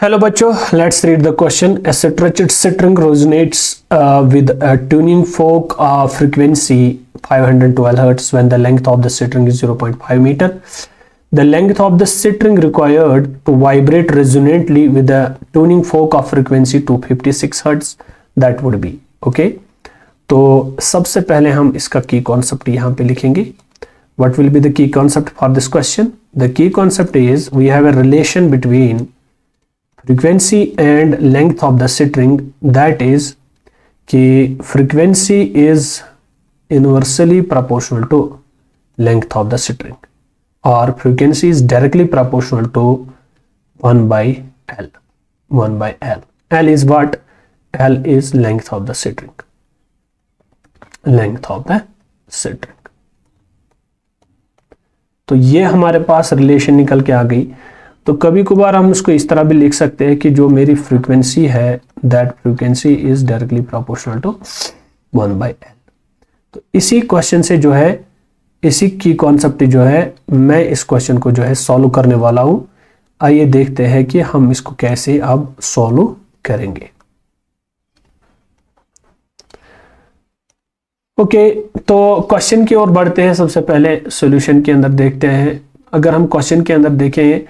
Hello बच्चों, let's read the question. A stretched string resonates with a tuning fork frequency 512 Hz when the length of the string is 0.5 meter. The length of the string required to vibrate resonantly with the tuning fork of frequency 256 Hz that would be. Okay? तो सबसे पहले हम इसका की concept यहाँ पे लिखेंगे. What will be the key concept for this question? The key concept is we have a relation between frequency and length of the string, that is कि frequency is inversely proportional to length of the string or frequency is directly proportional to 1 by L. 1 by L. L is what? L is length of the string. Length of the string. तो ये हमारे पास relation निकल के आ गई. तो कभी कभार हम उसको इस तरह भी लिख सकते हैं कि जो मेरी फ्रीक्वेंसी है that frequency is directly proportional to 1 by L. तो इसी क्वेश्चन से जो है, इसी की कॉन्सेप्ट जो है, मैं इस क्वेश्चन को जो है सॉल्व करने वाला हूं. आइए देखते हैं कि हम इसको कैसे अब सॉल्व करेंगे. ओके, तो क्वेश्चन की ओर बढ़ते हैं. सबसे पहले सॉल्यूशन के अंदर देखते हैं. अगर हम क्वेश्चन के अंदर देखें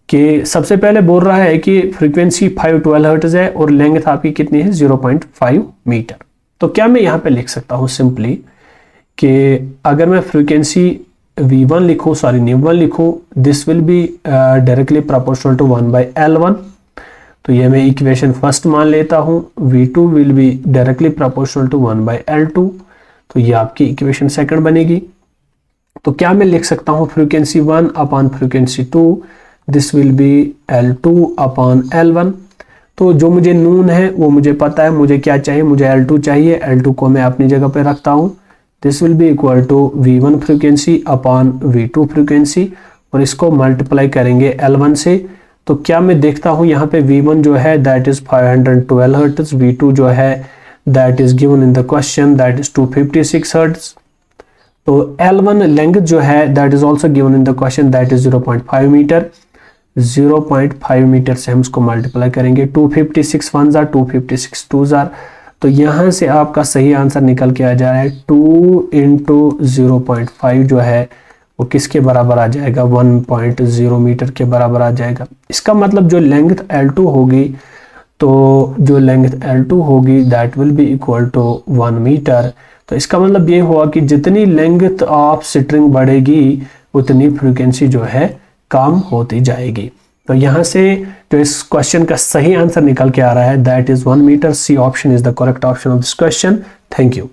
कि सबसे पहले बोल रहा है कि फ्रीक्वेंसी 512 हर्ट्ज है और लेंथ आपकी कितनी है 0.5 मीटर. तो क्या मैं यहाँ पे लिख सकता हूँ सिंपली कि अगर मैं फ्रीक्वेंसी v1 लिखूँ, सॉरी v1 लिखूँ, this will be directly proportional to 1 by L1. तो ये मैं इक्वेशन फर्स्ट मान लेता हूँ. v2 will be directly proportional to 1 by L2. तो ये आपकी इक्वेशन सेकंड बनेगी. तो क्या मैं लिख सकता हूँ frequency 1 upon frequency 2, this will B L2 upon L1. तो जो मुझे नून है वो मुझे पता है. मुझे क्या चाहिए? मुझे L2 चाहिए. L2 को मैं अपनी जगह पे रखता हूँ. This will be equal to V1 frequency upon V2 frequency और इसको मल्टीप्लाई करेंगे L1 से. तो क्या मैं देखता हूँ यहाँ पे V1 जो है दैट इज 512 हर्ट्ज, V2 जो है that is given in the question that is 256 hertz. तो L1 लेंथ जो है that is also given in the question that is 0.5 metre. 0.5 metre से हम इसको मल्टीप्लाई करेंगे. 256 1 जार, 256 2 जार. तो यहां से आपका सही आंसर निकल के आ जा रहा है 2 इंटू 0.5 जो है वो किसके बराबर आ जाएगा? 1.0 मीटर के बराबर आ जाएगा. इसका मतलब जो लेंथ L2 होगी, तो जो लेंथ L2 होगी that will be equal to 1 metre. तो इसका मतलब ये हुआ कि जितनी लेंथ ऑफ स्ट्रिंग बढ़ेगी उतनी फ्रीक्वेंसी जो है कम होती जाएगी. तो यहां से जो इस क्वेश्चन का सही आंसर निकल के आ रहा है that is 1 metre. C option is the correct option of this question. Thank you.